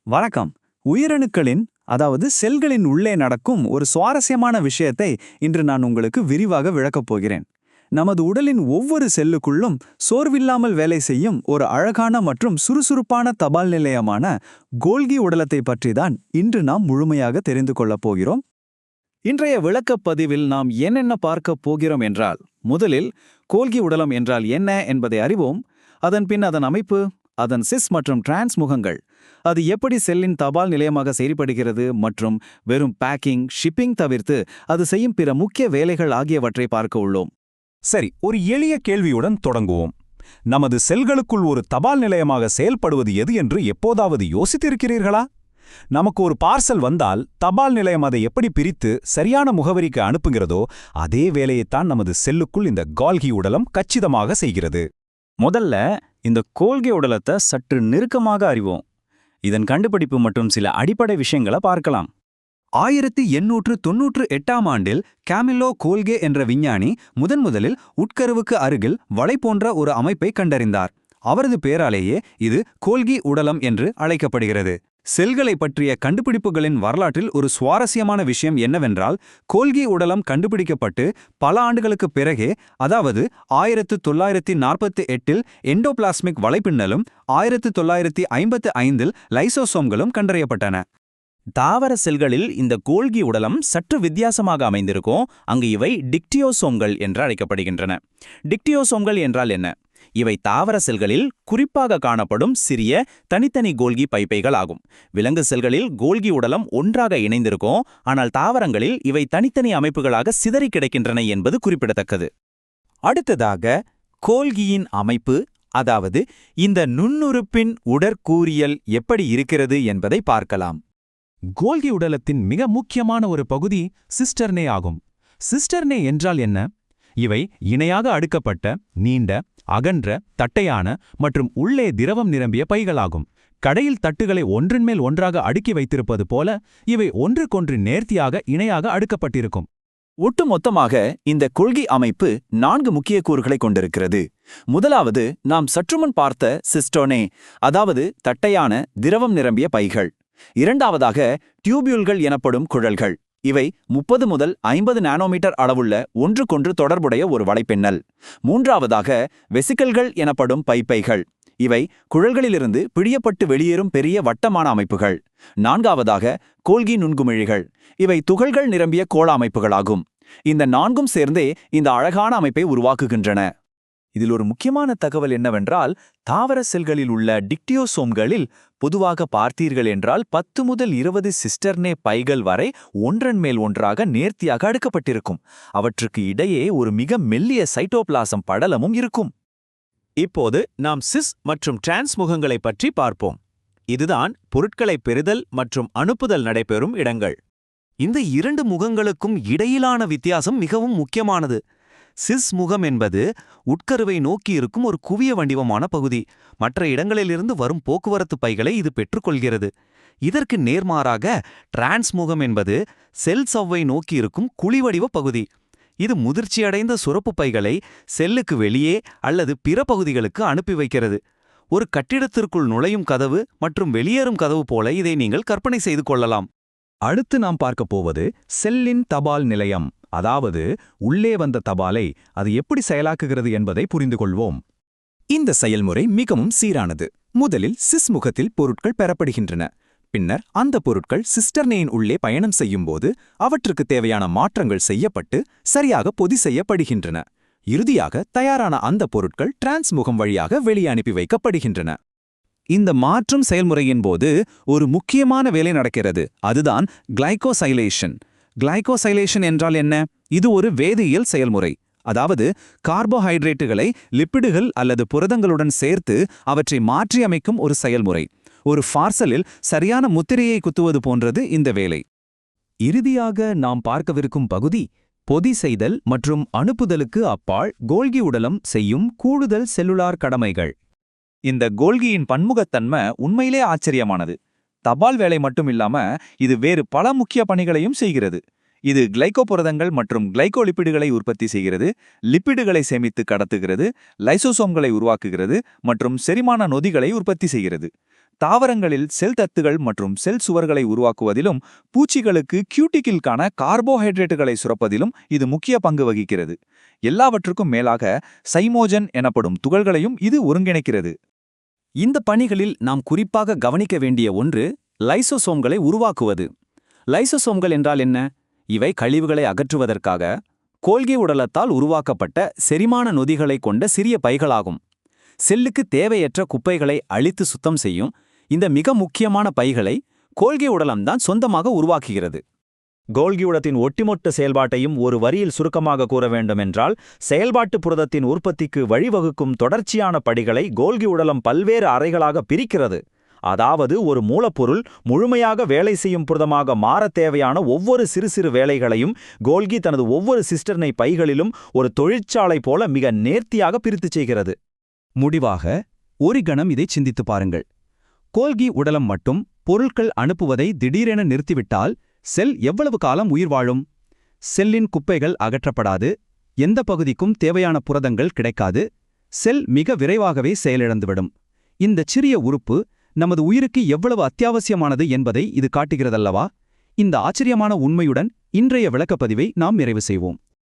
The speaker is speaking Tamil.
வணக்கம். உயிரணுக்களின் அதாவது செல்களின் உள்ளே நடக்கும் ஒரு சுவாரஸ்யமான விஷயத்தை இன்று நான் உங்களுக்கு விரிவாக விளக்கப் போகிறேன். நமது உடலின் ஒவ்வொரு செல்லுக்குள்ளும் சோர்வில்லாமல் வேலை செய்யும் ஒரு அழகான மற்றும் சுறுசுறுப்பான தபால் நிலையமான கோல்கி உடலத்தை பற்றிதான் இன்று நாம் முழுமையாக தெரிந்து கொள்ளப் போகிறோம். இன்றைய விளக்கப் பதிவில் நாம் என்னென்ன பார்க்கப் போகிறோம் என்றால், முதலில் கோல்கி உடலம் என்றால் என்ன என்பதை அறிவோம். அதன் பின் அதன் அமைப்பு, அதன் சிஸ் மற்றும் டிரான்ஸ் முகங்கள், அது எப்படி செல்லின் தபால் நிலையமாக செயல்படுகிறது மற்றும் வெறும் பேக்கிங், ஷிப்பிங் தவிர்த்து அது செய்யும் பிற முக்கிய வேலைகள் ஆகியவற்றை பார்க்க உள்ளோம். சரி, ஒரு எளிய கேள்வியுடன் தொடங்குவோம். நமது செல்களுக்குள் ஒரு தபால் நிலையமாக செயல்படுவது எது என்று எப்போதாவது யோசித்திருக்கிறீர்களா? நமக்கு ஒரு பார்சல் வந்தால் தபால் நிலையம் அதை எப்படி பிரித்து சரியான முகவரிக்கு அனுப்புகிறதோ அதே வேலையைத்தான் நமது செல்லுக்குள் இந்த கோல்கி உடலம் கச்சிதமாக செய்கிறது. முதல்ல இந்த கோல்கி உடலத்தை சற்று நெருக்கமாக அறிவோம். இதன் கண்டுபிடிப்பு மற்றும் சில அடிப்படை விஷயங்களை பார்க்கலாம். 1898ஆம் ஆண்டில் கேமில்லோ கோல்கே என்ற விஞ்ஞானி முதலில் உட்கருவுக்கு அருகில் வலை போன்ற ஒரு அமைப்பை கண்டறிந்தார். அவரது பேராலேயே இது கோல்கி உடலம் என்று அழைக்கப்படுகிறது. செல்களை பற்றிய கண்டுபிடிப்புகளின் வரலாற்றில் ஒரு சுவாரஸ்யமான விஷயம் என்னவென்றால், கோல்கி உடலம் கண்டுபிடிக்கப்பட்டு பல ஆண்டுகளுக்குப் பிறகே, அதாவது 1948இல் எண்டோபிளாஸ்மிக் வலைப்பின்னலும் 1955இல் லைசோசோம்களும் கண்டறியப்பட்டன. தாவர செல்களில் இந்த கோல்கி உடலம் சற்று வித்தியாசமாக அமைந்திருக்கும். அங்கு இவை டிக்டியோசோம்கள் என்று அழைக்கப்படுகின்றன. டிக்டியோசோம்கள் என்றால் என்ன? இவை தாவர செல்களில் குறிப்பாக காணப்படும் சிறிய தனித்தனி கோல்கி பைப்பைகள் ஆகும். விலங்கு செல்களில் கோல்கி உடலம் ஒன்றாக இணைந்திருக்கும், ஆனால் தாவரங்களில் இவை தனித்தனி அமைப்புகளாக சிதறி கிடக்கின்றன என்பது குறிப்பிடத்தக்கது. அடுத்ததாக கோல்கியின் அமைப்பு, அதாவது இந்த நுண்ணுறுப்பின் உடற்கூறியல் எப்படி இருக்கிறது என்பதை பார்க்கலாம். கோல்கி உடலத்தின் மிக முக்கியமான ஒரு பகுதி சிஸ்டர்னே ஆகும். சிஸ்டர்னே என்றால் என்ன? இவை இணையாக அடுக்கப்பட்ட, நீண்ட, அகன்ற, தட்டையான மற்றும் உள்ளே திரவம் நிரம்பிய பைகளாகும். கடையில் தட்டுகளை ஒன்றின் மேல் ஒன்றாக அடுக்கி வைத்திருப்பது போல இவை ஒன்றுக்கொன்று நேர்த்தியாக இணையாக அடுக்கப்பட்டிருக்கும். ஒட்டுமொத்தமாக இந்த கோல்கி அமைப்பு 4 முக்கிய கூறுகளை கொண்டிருக்கிறது. முதலாவது நாம் சற்றுமுன் பார்த்த சிஸ்டோனே, அதாவது தட்டையான திரவம் நிரம்பிய பைகள். இரண்டாவதாக டியூபியூல்கள் எனப்படும் குழல்கள். இவை 30 முதல் 50 நானோமீட்டர் அளவுள்ள ஒன்றுக்கொன்று தொடர்புடைய ஒரு வலைப்பின்னல். மூன்றாவதாக வெசிக்கல்கள் எனப்படும் பைப்பைகள். இவை குழல்களிலிருந்து பிழியப்பட்டு வெளியேறும் பெரிய வட்டமான அமைப்புகள். நான்காவதாக கோல்கி நுண்குமிழிகள். இவை துகள்கள் நிரம்பிய கோள அமைப்புகளாகும். இந்த 4ம் சேர்ந்தே இந்த அழகான அமைப்பை உருவாக்குகின்றன. இதில் ஒரு முக்கியமான தகவல் என்னவென்றால், தாவர செல்களில் உள்ள டிக்டியோசோம்களில் பொதுவாக பார்த்தீர்கள் என்றால் 10 முதல் 20 சிஸ்டர்னே பைகள் வரை ஒன்றன் மேல் ஒன்றாக நேர்த்தியாக அடுக்கப்பட்டிருக்கும். அவற்றுக்கு இடையே ஒரு மிக மெல்லிய சைட்டோபிளாசம் படலமும் இருக்கும். இப்போது நாம் சிஸ் மற்றும் டிரான்ஸ் முகங்களை பற்றி பார்ப்போம். இதுதான் பொருட்களை பெறுதல் மற்றும் அனுப்புதல் நடைபெறும் இடங்கள். இந்த 2 முகங்களுக்கும் இடையிலான வித்தியாசம் மிகவும் முக்கியமானது. சிஸ் முகம் என்பது உட்கருவை நோக்கி இருக்கும் ஒரு குவிய வடிவமான பகுதி. மற்ற இடங்களிலிருந்து வரும் போக்குவரத்து பைகளை இது பெற்றுக்கொள்கிறது. இதற்கு நேர்மாறாக டிரான்ஸ் முகம் என்பது செல் சவ்வை நோக்கி இருக்கும் குழிவடிவ பகுதி. இது முதிர்ச்சியடைந்த சுரப்பு பைகளை செல்லுக்கு வெளியே அல்லது பிற பகுதிகளுக்கு அனுப்பி வைக்கிறது. ஒரு கட்டிடத்திற்குள் நுழையும் கதவு மற்றும் வெளியேறும் கதவு போல இதை நீங்கள் கற்பனை செய்து கொள்ளலாம். அடுத்து நாம் பார்க்கப் போவது செல்லின் தபால் நிலையம், அதாவது உள்ளே வந்த தபாலை அது எப்படி செயலாக்குகிறது என்பதை புரிந்து கொள்வோம். இந்த செயல்முறை மிகவும் சீரானது. முதலில் சிஸ் முகத்தில் பொருட்கள் பெறப்படுகின்றன. பின்னர் அந்த பொருட்கள் சிஸ்டர்னேயின் உள்ளே பயணம் செய்யும்போது அவற்றுக்கு தேவையான மாற்றங்கள் செய்யப்பட்டு சரியாக பொதி செய்யப்படுகின்றன. இறுதியாக தயாரான அந்த பொருட்கள் டிரான்ஸ் முகம் வழியாக வெளியே அனுப்பி வைக்கப்படுகின்றன. இந்த மாற்றும் செயல்முறையின் போது ஒரு முக்கியமான வேலை நடக்கிறது. அதுதான் கிளைகோசைலேஷன். கிளைகோசைலேஷன் என்றால் என்ன? இது ஒரு வேதியியல் செயல்முறை. அதாவது கார்போஹைட்ரேட்டுகளை லிப்பிடுகள் அல்லது புரதங்களுடன் சேர்த்து அவற்றை மாற்றியமைக்கும் ஒரு செயல்முறை. ஒரு பார்சலில் சரியான முத்திரையை குத்துவது போன்றது இந்த வேலை. இறுதியாக நாம் பார்க்கவிருக்கும் பகுதி பொதி செய்தல் மற்றும் அனுப்புதலுக்கு அப்பால் கோல்கி உடலம் செய்யும் கூடுதல் செல்லுலார் கடமைகள். இந்த கோல்கியின் பன்முகத்தன்மை உண்மையிலே ஆச்சரியமானது. தபால் வேலை மட்டும் இல்லாம இது வேறு பல முக்கிய பணிகளையும் செய்கிறது. இது கிளைகோ புரதங்கள் மற்றும் கிளைகோலிப்பிடுகளை உற்பத்தி செய்கிறது, லிப்பிடுகளை சேமித்து கடத்துகிறது, லைசோசோம்களை உருவாக்குகிறது மற்றும் செரிமான நொதிகளை உற்பத்தி செய்கிறது. தாவரங்களில் செல் தத்துகள் மற்றும் செல் சுவர்களை உருவாக்குவதிலும் பூச்சிகளுக்கு கியூட்டிக்கில்கான கார்போஹைட்ரேட்டுகளை சுரப்பதிலும் இது முக்கிய பங்கு வகிக்கிறது. எல்லாவற்றுக்கும் மேலாக சைமோஜன் எனப்படும் துகள்களையும் இது ஒருங்கிணைக்கிறது. இந்த பணிகளில் நாம் குறிப்பாக கவனிக்க வேண்டிய ஒன்று லைசோசோம்களை உருவாக்குவது. லைசோசோம்கள் என்றால் என்ன? இவை கழிவுகளை அகற்றுவதற்காக கோல்கி உடலத்தால் உருவாக்கப்பட்ட செரிமான நொதிகளை கொண்ட சிறிய பைகளாகும். செல்லுக்கு தேவையற்ற குப்பைகளை அழித்து சுத்தம் செய்யும் இந்த மிக முக்கியமான பைகளை கோல்கி உடலம்தான் சொந்தமாக உருவாக்குகிறது. கோல்கி உடத்தின் ஒட்டுமொத்த செயல்பாட்டையும் ஒரு வரியில் சுருக்கமாக கூற வேண்டுமென்றால், செயல்பாட்டு புரதத்தின் உற்பத்திக்கு வழிவகுக்கும் தொடர்ச்சியான படிகளை கோல்கி உடலம் பல்வேறு அறைகளாக பிரிக்கிறது. அதாவது ஒரு மூலப்பொருள் முழுமையாக வேலை செய்யும் புரதமாக மாறத் தேவையான ஒவ்வொரு சிறு சிறு வேலைகளையும் கோல்கி தனது ஒவ்வொரு சிஸ்டர்னை பைகளிலும் ஒரு தொழிற்சாலை போல மிக நேர்த்தியாக பிரித்துச் செய்கிறது. முடிவாக ஒரு கணம் இதை சிந்தித்துப் பாருங்கள். கோல்கி உடலம் மட்டும் பொருட்கள் அனுப்புவதை திடீரென நிறுத்திவிட்டால் செல் எவ்வளவு காலம் உயிர் வாழும்? செல்லின் குப்பைகள் அகற்றப்படாது, எந்த பகுதிக்கும் தேவையான புரதங்கள் கிடைக்காது, செல் மிக விரைவாகவே செயலிழந்துவிடும். இந்த சிறிய உறுப்பு நமது உயிருக்கு எவ்வளவு அத்தியாவசியமானது என்பதை இது காட்டுகிறதல்லவா? இந்த ஆச்சரியமான உண்மையுடன் இன்றைய விளக்கப்பதிவை நாம் நிறைவு செய்வோம்.